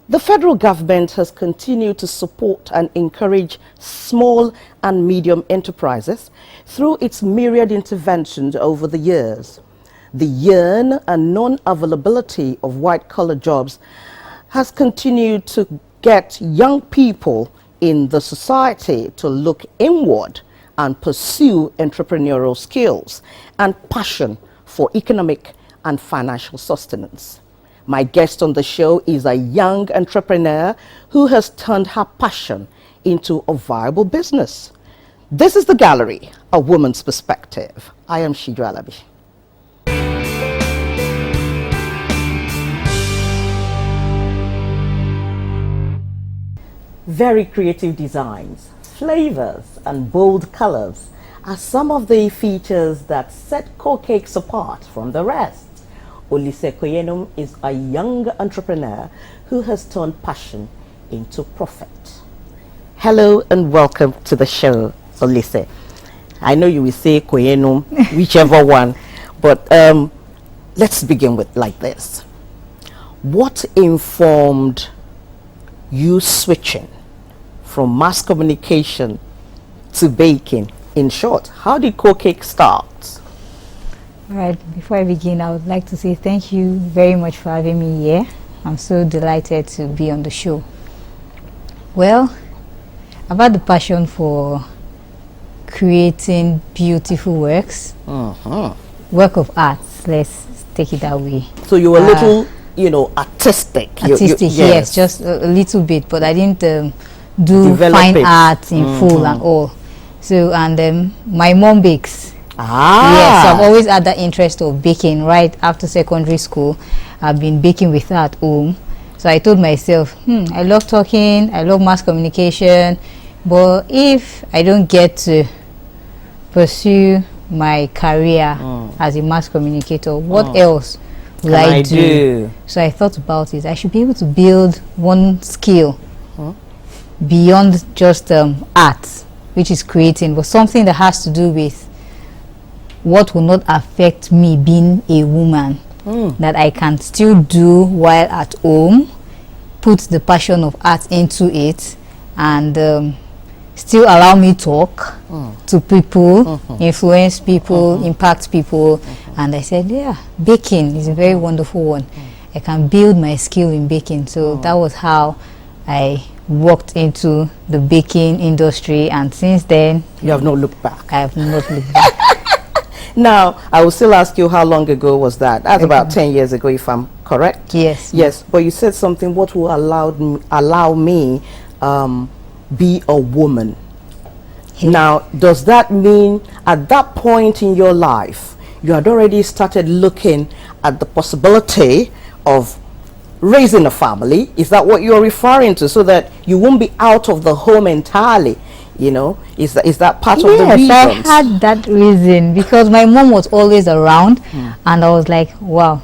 The federal government has continued to support and encourage small and medium enterprises through its myriad interventions over the years. The yearn and non-availability of white-collar jobs has continued to get young people in the society to look inward and pursue entrepreneurial skills and passion for economic and financial sustenance. My guest on the show is a young entrepreneur who has turned her passion into a viable business. This is The Gallery, a woman's perspective. I am Shijo Alabi. Very creative designs, flavors, and bold colors are some of the features that set CoCakes apart from the rest. Olise Koyenum is a young entrepreneur who has turned passion into profit. Hello and welcome to the show, Olise. I know you will say Koyenum, whichever one, but let's begin with like this. What informed you switching from mass communication to baking? In short, how did CoCake start? All right, before I begin, I would like to say thank you very much for having me here. I'm so delighted to be on the show. Well, I've had the passion for creating beautiful works, work of art, let's take it that way. So you were a little, artistic. Yes, just a little bit, but I didn't do fine art in full and all. So, and my mom bakes. Yes, so I've always had that interest of baking. Right after secondary school, I've been baking with her at home. So I told myself, I love talking, I love mass communication, but if I don't get to pursue my career as a mass communicator, what else will I do? So I thought about it. I should be able to build one skill beyond just art, which is creating, but something that has to do with what will not affect me being a woman, that I can still do while at home, put the passion of art into it, and still allow me talk to people, influence people, impact people. And I said, yeah, baking is a very wonderful one. I can build my skill in baking. So that was how I walked into the baking industry, and since then you have not looked back. I have not looked back. Now, I will still ask you, how long ago was that? That's about 10 years ago, if I'm correct. Yes. Yes, but you said something, what will allow me be a woman? Now, does that mean at that point in your life, you had already started looking at the possibility of raising a family? Is that what you're referring to, so that you won't be out of the home entirely? Is that part of the reason? Yes, I had that reason because my mom was always around, and I was like, wow,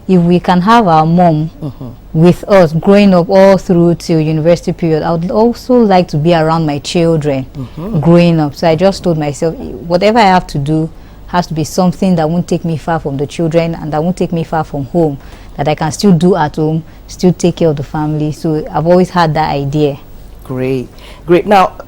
if we can have our mom with us growing up all through till university period, I would also like to be around my children growing up. So I just told myself, whatever I have to do has to be something that won't take me far from the children and that won't take me far from home, that I can still do at home, still take care of the family. So I've always had that idea. Great. Now,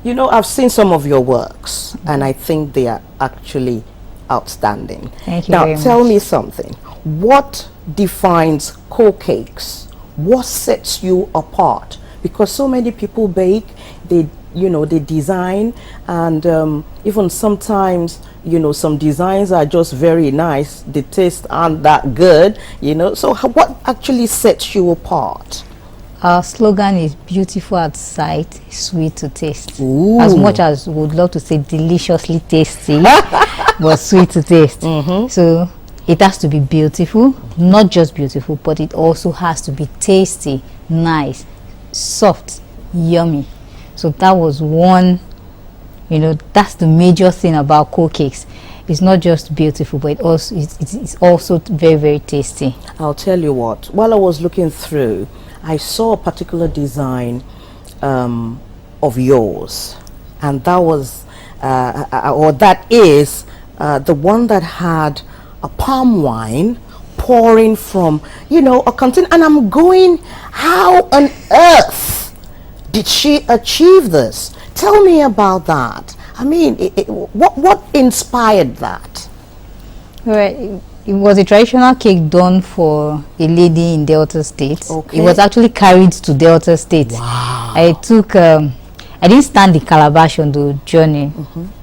I've seen some of your works, and I think they are actually outstanding. Thank you now, very much. Tell me something. What defines CoCakes? What sets you apart? Because so many people bake, they design, and even sometimes, some designs are just very nice. The taste aren't that good, So what actually sets you apart? Our slogan is beautiful at sight, sweet to taste. Ooh. As much as we would love to say deliciously tasty, but sweet to taste. So it has to be beautiful, not just beautiful, but it also has to be tasty, nice, soft, yummy. So that was one, that's the major thing about CoCakes. It's not just beautiful, but it's also very, very tasty. I'll tell you what, while I was looking through, I saw a particular design of yours, and that was, or that is, the one that had a palm wine pouring from, you know, a container. And I'm going, how on earth did she achieve this? Tell me about that. I mean, what inspired that? Well, it was a traditional cake done for a lady in Delta State. Okay. It was actually carried to Delta State. Wow. I took, I didn't stand the calabash on the journey,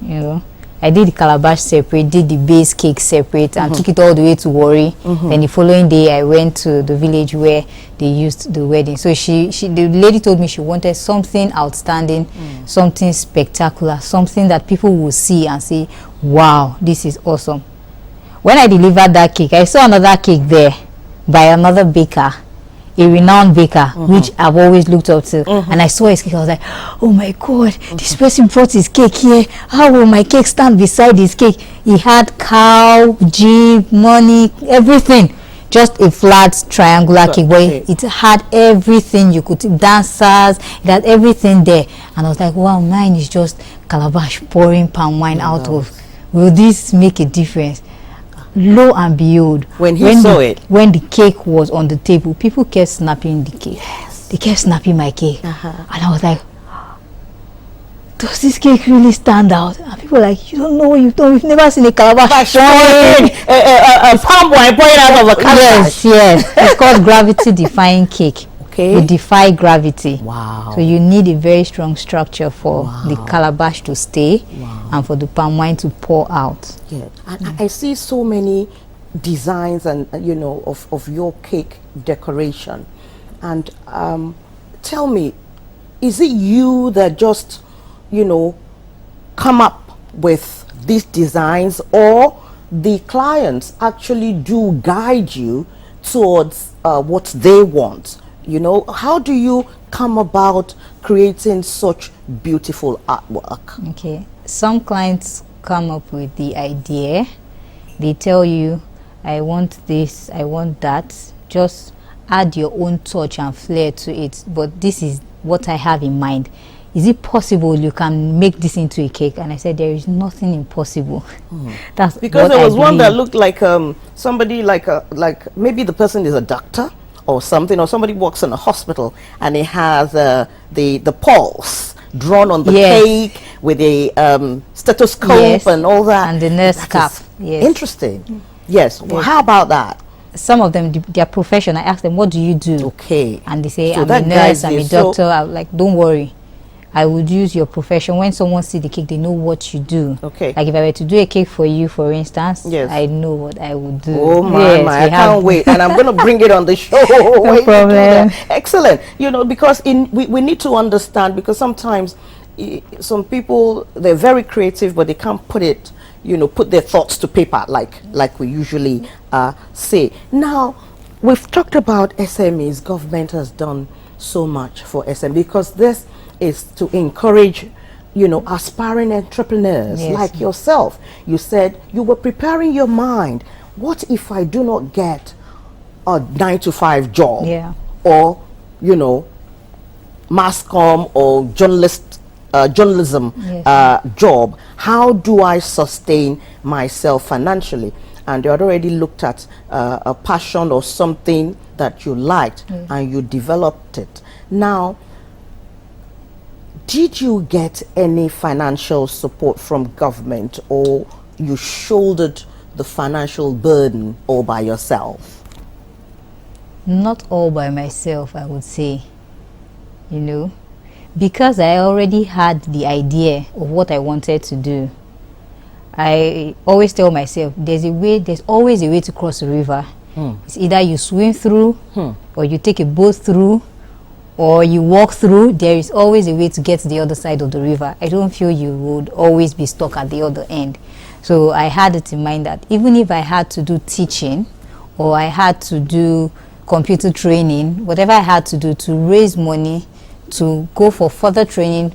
you know. I did the calabash separate, did the base cake separate, and took it all the way to Warri. Then the following day, I went to the village where they used the wedding. So the lady told me she wanted something outstanding, something spectacular, something that people will see and say, wow, this is awesome. When I delivered that cake, I saw another cake there by another baker, a renowned baker, which I've always looked up to. And I saw his cake. I was like, oh my God, this person brought his cake here. How will my cake stand beside his cake? He had cow, jeep, money, everything. Just a flat triangular cake where it had everything you could, dancers, it had everything there. And I was like, wow, mine is just calabash pouring palm wine out of. Will this make a difference? Lo and behold, when the cake was on the table, people kept snapping the cake. Yes. They kept snapping my cake. And I was like, does this cake really stand out? And people were like, you don't know, we've never seen a calabash pouring a palm wine pouring out of a calabash. Yes. It's called gravity defying cake. Okay. You defy gravity. Wow. So you need a very strong structure for the calabash to stay and for the palm wine to pour out. Yeah. And I see so many designs and you know of your cake decoration. And tell me, is it you that just, you know, come up with these designs, or the clients actually do guide you towards what they want? You know, how do you come about creating such beautiful artwork? Okay, some clients come up with the idea. They tell you, I want this, I want that. Just add your own touch and flair to it. But this is what I have in mind. Is it possible you can make this into a cake? And I said, there is nothing impossible. That's because there was one that looked like somebody like maybe the person is a doctor or something, or somebody works in a hospital and it has the pulse drawn on the cake with a stethoscope and all that, and the nurse cap. Interesting. Yes. Well, how about that? Some of them, their profession, I asked them, what do you do? Okay. And they say, so I'm a nurse, I'm a doctor. I'm like, don't worry, I would use your profession. When someone sees the cake, they know what you do. Okay. Like if I were to do a cake for you, for instance, I know what I would do. Oh my, I can't wait. And I'm going to bring it on the show. No problem. Excellent. You know, because we need to understand, because sometimes some people, they're very creative, but they can't put it, you know, put their thoughts to paper like we usually say. Now, we've talked about SMEs. Government has done so much for SME, because this is to encourage, you know, aspiring entrepreneurs like yourself. You said you were preparing your mind. What if I do not get a 9-to-5 job? Yeah. Or, you know, mass comm or journalism job? How do I sustain myself financially? And you had already looked at a passion or something that you liked and you developed it. Now, did you get any financial support from government, or you shouldered the financial burden all by yourself? Not all by myself, I would say. You know, because I already had the idea of what I wanted to do. I always tell myself, there's always a way to cross a river. It's either you swim through, or you take a boat through, or you walk through. There is always a way to get to the other side of the river. I don't feel you would always be stuck at the other end. So I had it in mind that even if I had to do teaching, or I had to do computer training, whatever I had to do to raise money, to go for further training,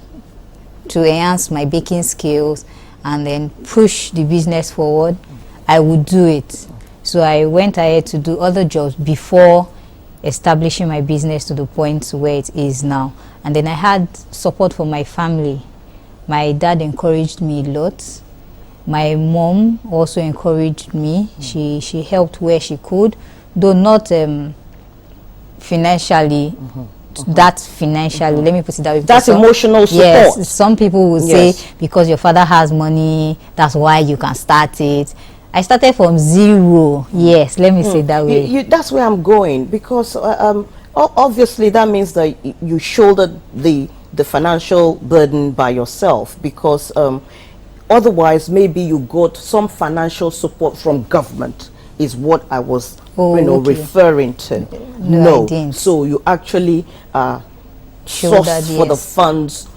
to enhance my baking skills, and then push the business forward, I would do it. So I went ahead to do other jobs before establishing my business to the point where it is now. And then I had support from my family. My dad encouraged me a lot. My mom also encouraged me. She helped where she could though not financially, that financially, let me put it that way. That's emotional support. Yes, some people will say because your father has money, that's why you can start it. I started from zero. Yes, let me say that way. That's where I'm going, because obviously that means that you shouldered the financial burden by yourself, because otherwise maybe you got some financial support from government, is what I was referring to. No, I didn't. So you actually sourced for the funds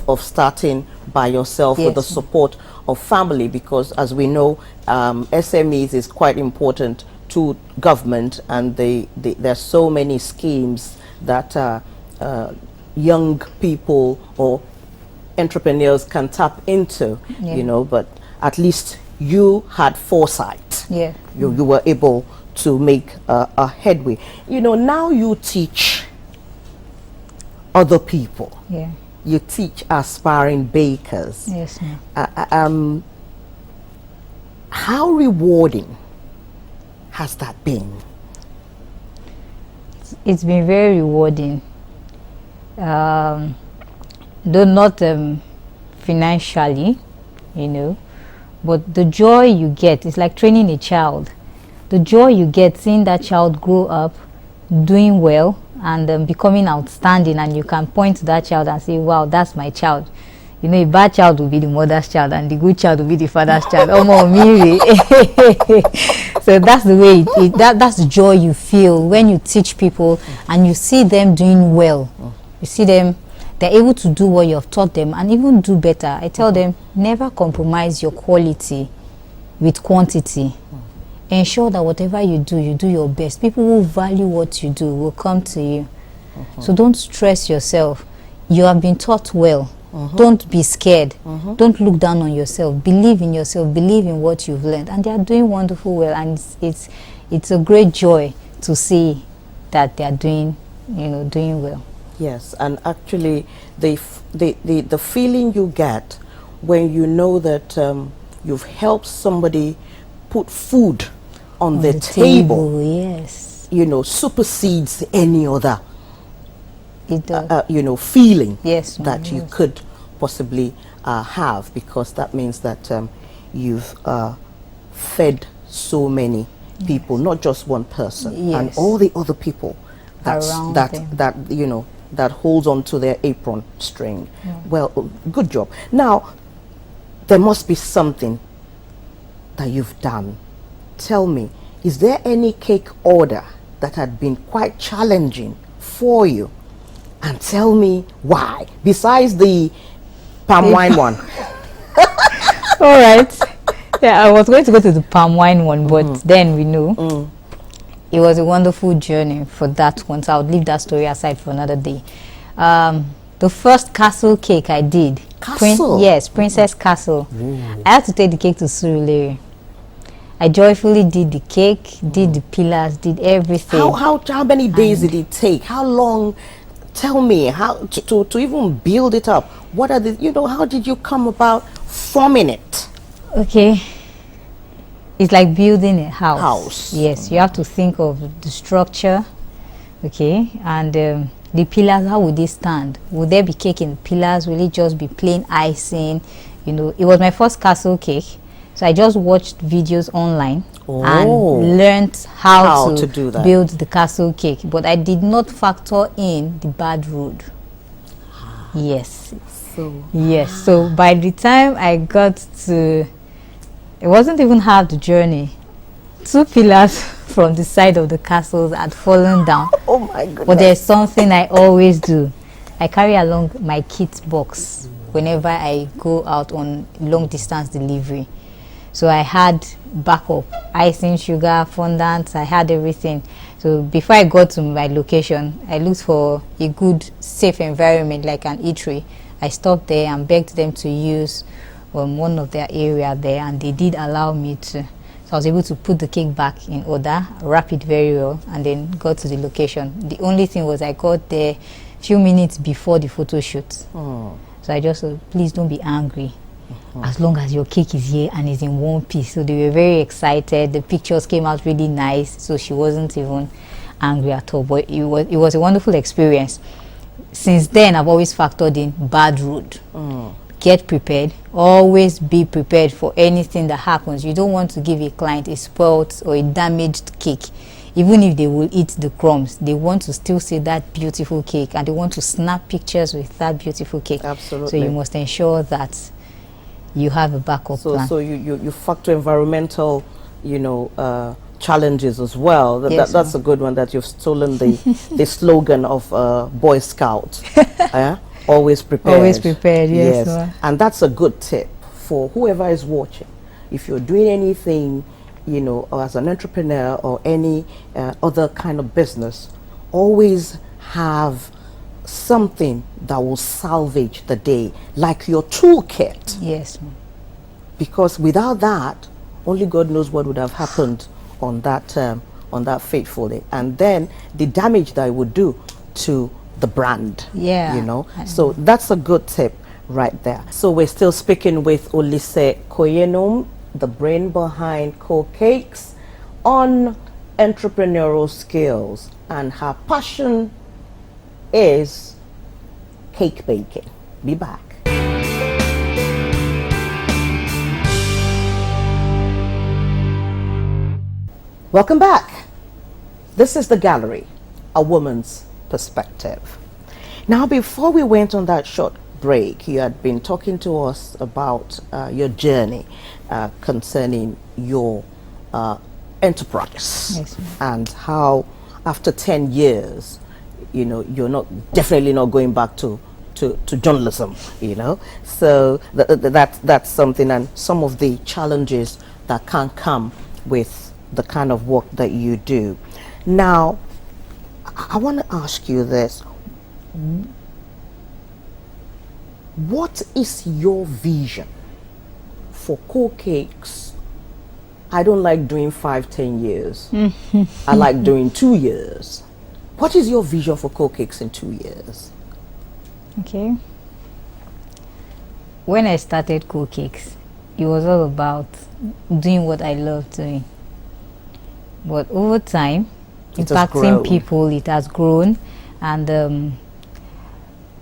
of starting by yourself with the support of family, because as we know, SMEs is quite important to government, and there's so many schemes that young people or entrepreneurs can tap into, you know, but at least you had foresight. You were able to make a headway. You know, now you teach other people. You teach aspiring bakers. Yes, ma'am. How rewarding has that been? It's been very rewarding. Though not financially, you know, but the joy you get is like training a child. The joy you get seeing that child grow up, doing well, and becoming outstanding, and you can point to that child and say, wow, that's my child. You know, a bad child will be the mother's child, and the good child will be the father's child. So that's the way that's the joy you feel when you teach people and you see them doing well. You see them, they're able to do what you have taught them and even do better. I tell them, never compromise your quality with quantity. Ensure that whatever you do your best. People who value what you do will come to you. So don't stress yourself. You have been taught well. Don't be scared. Don't look down on yourself. Believe in yourself. Believe in what you've learned. And they are doing wonderful well. And it's a great joy to see that they are doing well. Yes, and actually the feeling you get when you know that you've helped somebody put food on the table, yes, you know, supersedes any other you know, feeling that you could possibly have, because that means that you've fed so many people, not just one person, and all the other people that you know, that holds on to their apron string. Well, good job. Now there must be something that you've done. Tell me, is there any cake order that had been quite challenging for you? And tell me why, besides the palm wine one. All right. Yeah, I was going to go to the palm wine one, but then we know it was a wonderful journey for that one. So I would leave that story aside for another day. The first castle cake I did. Castle? Yes, Princess Castle. I had to take the cake to Surulere. I joyfully did the cake, did the pillars, did everything. How many days did it take? How long? Tell me how to even build it up. What are the, you know, how did you come about forming it? Okay, it's like building a house. Yes, you have to think of the structure, okay, and the pillars. How would they stand? Would there be cake in the pillars? Will it just be plain icing? You know, it was my first castle cake, so I just watched videos online and learned how to do that, build the castle cake. But I did not factor in the bad road. Yes. So by the time I got to, it wasn't even half the journey. 2 pillars from the side of the castles had fallen down. Oh my goodness. But there's something I always do. I carry along my kit box whenever I go out on long distance delivery. So I had backup, icing, sugar, fondant, I had everything. So before I got to my location, I looked for a good, safe environment like an eatery. I stopped there and begged them to use one of their area there, and they did allow me to. So I was able to put the cake back in order, wrap it very well, and then got to the location. The only thing was I got there a few minutes before the photo shoot. So I just said, please don't be angry. as long as your cake is here and is in one piece. So they were very excited. The pictures came out really nice, so she wasn't even angry at all. But it was a wonderful experience. Since then, I've always factored in bad road. Get prepared. Always be prepared for anything that happens. You don't want to give a client a spoiled or a damaged cake. Even if they will eat the crumbs, they want to still see that beautiful cake, and they want to snap pictures with that beautiful cake. Absolutely. So you must ensure that you have a backup plan. So you factor environmental, challenges as well. That's a good one, that you've stolen the slogan of Boy Scouts. Always prepared. Always prepared, yes. And that's a good tip for whoever is watching. If you're doing anything, or as an entrepreneur or any other kind of business, always have something that will salvage the day, like your toolkit. Yes. Because without that, only God knows what would have happened on that fateful day, and then the damage that it would do to the brand. So that's a good tip right there. So we're still speaking with Olise Koyenum, the brain behind Co-Cakes, on entrepreneurial skills, and her passion is cake baking. Be back. Welcome back. This is The Gallery, a woman's perspective. Now, before we went on that short break, you had been talking to us about your journey concerning your enterprise. Yes, and how after 10 years, you're definitely not going back to journalism, So that's something, and some of the challenges that can come with the kind of work that you do. Now, I want to ask you this. What is your vision for Co-Cakes? I don't like doing 5-10 years. I like doing 2 years. What is your vision for Co-Cakes in 2 years? Okay. When I started Co-Cakes, it was all about doing what I love doing. But over time, impacting people, it has grown. And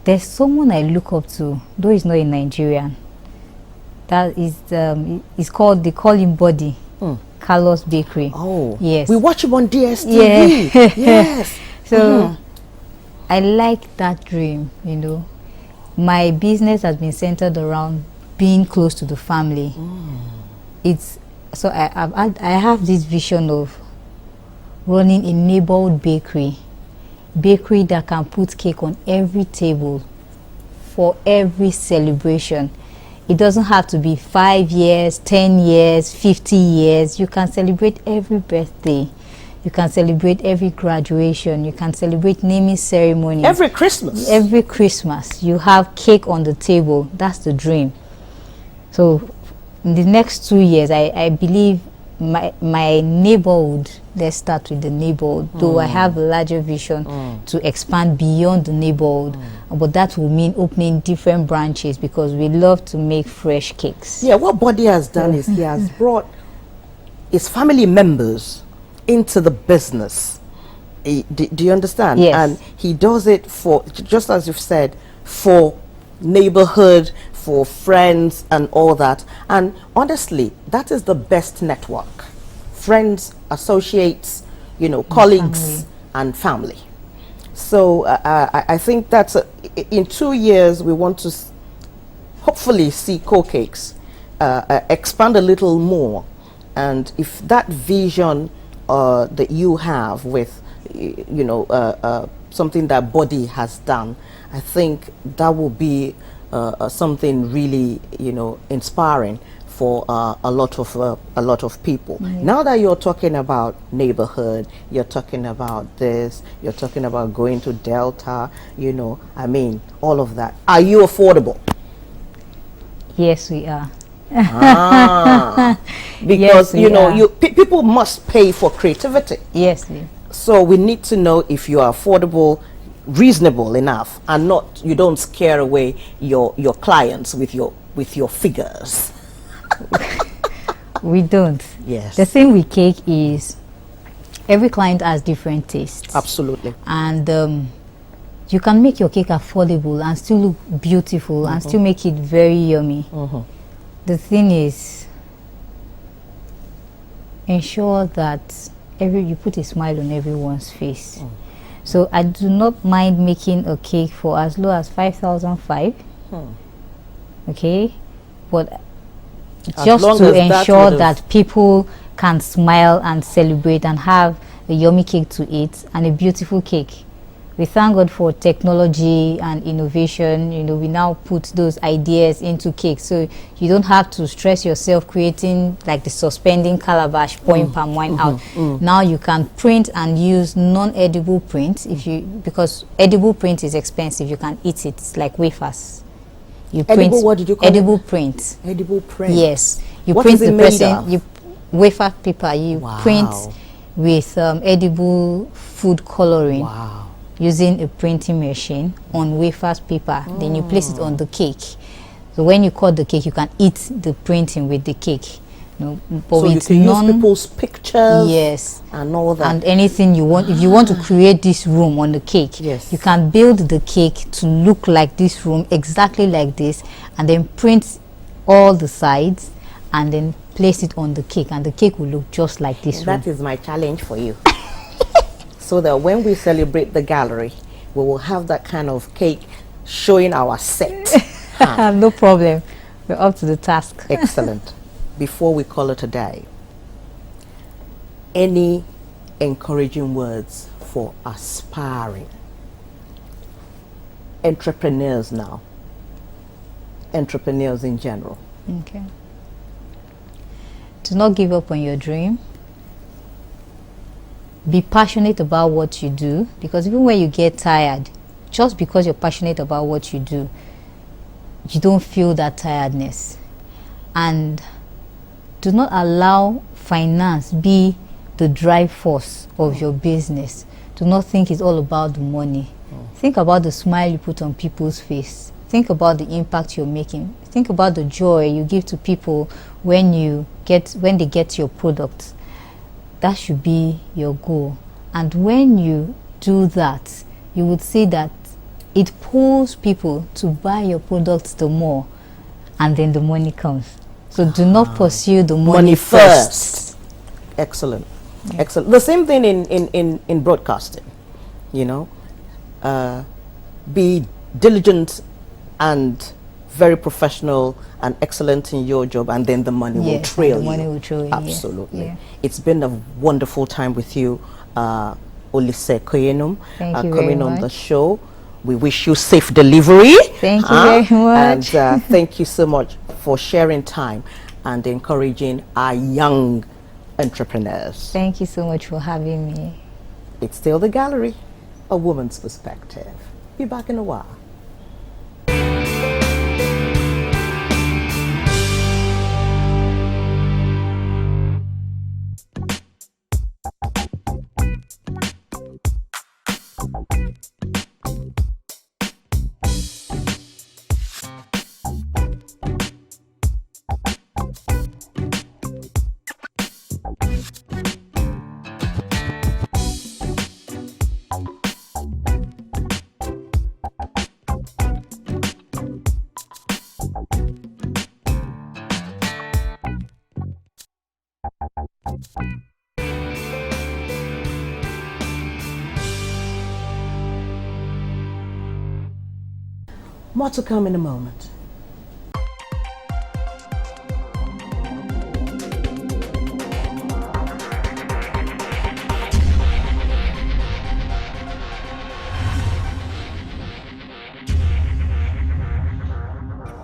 there's someone I look up to, though he's not a Nigerian. That is, they call him Body. Carlos Bakery. Oh, yes. We watch him on DSTV. Yeah. Yes. So I like that dream, My business has been centered around being close to the family. So I have this vision of running a neighborhood bakery that can put cake on every table for every celebration. It doesn't have to be 5 years, 10 years, 50 years. You can celebrate every birthday. You can celebrate every graduation. You can celebrate naming ceremonies. Every Christmas. Every Christmas. You have cake on the table. That's the dream. So in the next 2 years, I believe my neighborhood, let's start with the neighborhood, though I have a larger vision to expand beyond the neighborhood, but that will mean opening different branches, because we love to make fresh cakes. Yeah, what Body has done is he has brought his family members into the business. Do you understand? Yes. And he does it for, just as you've said, for neighborhood, for friends and all that. And honestly, that is the best network. Friends, associates, colleagues and family. So I think that's in 2 years we want to hopefully see Co-Cakes expand a little more. And if that vision that you have with something that Body has done, I think that will be something really, inspiring for a lot of people. Now that you're talking about neighborhood, you're talking about this, you're talking about going to Delta, all of that. Are you affordable? Yes, we are. Because yes, people must pay for creativity. Yes. So we need to know if you are affordable, reasonable enough, and you don't scare away your clients with your with your figures? We don't. Yes. The thing with cake is every client has different tastes. Absolutely. And you can make your cake affordable and still look beautiful and still make it very yummy. The thing is, ensure that you put a smile on everyone's face. So I do not mind making a cake for as low as 5,500. Okay, but just to ensure that people can smile and celebrate and have a yummy cake to eat and a beautiful cake. We thank God for technology and innovation. You know, we now put those ideas into cake, so you don't have to stress yourself creating like the suspending calabash pouring palm wine out. Now you can print and use non-edible print because edible print is expensive. You can eat it. It's like wafers. You edible, print what did you call edible it? print. Edible print. Yes, you what print is it the made person. of? You wafer paper. You print with edible food coloring. Using a printing machine on wafers paper. Then you place it on the cake. So when you cut the cake, you can eat the printing with the cake. But so you can use people's pictures. Yes. And all that. And anything you want. If you want to create this room on the cake, you can build the cake to look like this room, exactly like this, and then print all the sides and then place it on the cake, and the cake will look just like this room. That is my challenge for you. So that when we celebrate the gallery, we will have that kind of cake showing our set. No problem. We're up to the task. Excellent. Before we call it a day, any encouraging words for aspiring entrepreneurs now? Entrepreneurs in general. Okay. Do not give up on your dream. Be passionate about what you do, because even when you get tired, just because you're passionate about what you do, you don't feel that tiredness. And do not allow finance be the drive force of your business. Do not think it's all about the money. Think about the smile you put on people's face. Think about the impact you're making. Think about the joy you give to people when they get your product. That should be your goal. And when you do that, you would see that it pulls people to buy your products the more, and then the money comes. So do not pursue the money first. Excellent. Excellent. The same thing in broadcasting, you know. Be diligent and very professional and excellent in your job, and then the money will trail you. Money will trail you. Absolutely. Yeah. It's been a wonderful time with you, Olise Koyenum, coming on the show. We wish you safe delivery. Thank you very much. And thank you so much for sharing time and encouraging our young entrepreneurs. Thank you so much for having me. It's still the gallery, a woman's perspective. Be back in a while. More to come in a moment.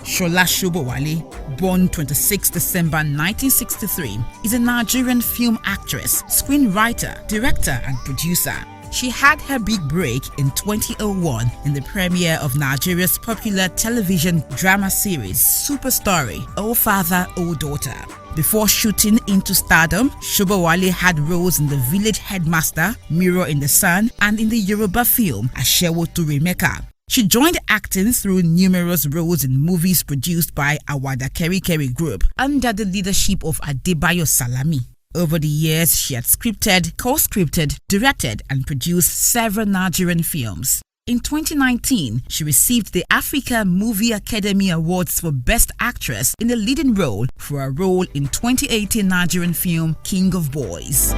Shola Shobowale, born 26 December 1963, is a Nigerian film actress, screenwriter, director, and producer. She had her big break in 2001 in the premiere of Nigeria's popular television drama series Super Story, O Father, O Daughter. Before shooting into stardom, Shobowale had roles in The Village Headmaster, Mirror in the Sun, and in the Yoruba film Asewo to Remeka. She joined acting through numerous roles in movies produced by Awada Keri Keri Group under the leadership of Adebayo Salami. Over the years, she had scripted, co-scripted, directed and produced several Nigerian films. In 2019, she received the Africa Movie Academy Awards for Best Actress in a Leading Role for her role in 2018 Nigerian film King of Boys.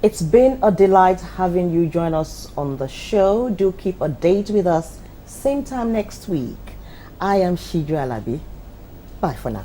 It's been a delight having you join us on the show. Do keep a date with us, same time next week. I am Shiju Alabi. Bye for now.